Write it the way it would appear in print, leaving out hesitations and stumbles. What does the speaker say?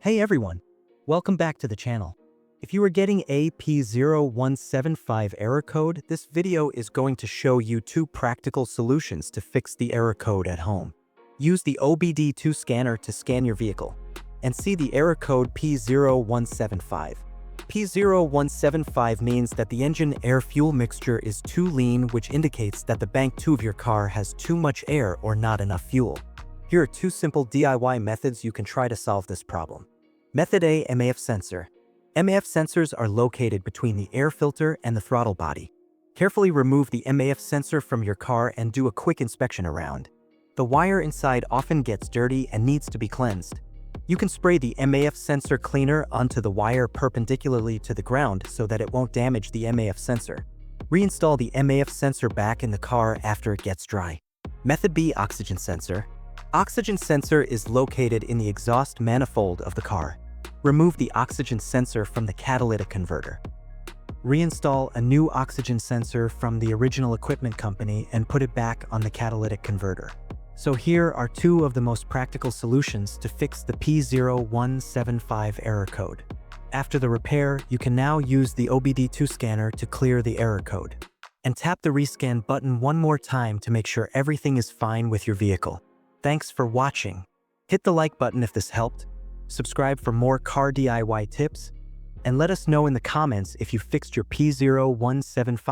Hey everyone, welcome back to the channel. If you are getting a P0175 error code, this video is going to show you two practical solutions to fix the error code at home. Use the OBD2 scanner to scan your vehicle and see the error code P0175. P0175 means that the engine air-fuel mixture is too lean, which indicates that the bank 2 of your car has too much air or not enough fuel. Here are two simple DIY methods you can try to solve this problem. Method A, MAF sensor. MAF sensors are located between the air filter and the throttle body. Carefully remove the MAF sensor from your car and do a quick inspection around. The wire inside often gets dirty and needs to be cleansed. You can spray the MAF sensor cleaner onto the wire perpendicularly to the ground so that it won't damage the MAF sensor. Reinstall the MAF sensor back in the car after it gets dry. Method B, oxygen sensor. Oxygen sensor is located in the exhaust manifold of the car. Remove the oxygen sensor from the catalytic converter. Reinstall a new oxygen sensor from the original equipment company and put it back on the catalytic converter. So here are two of the most practical solutions to fix the P0175 error code. After the repair, you can now use the OBD2 scanner to clear the error code. And tap the rescan button one more time to make sure everything is fine with your vehicle. Thanks for watching. Hit the like button if this helped, subscribe for more car DIY tips, and let us know in the comments if you fixed your P0175.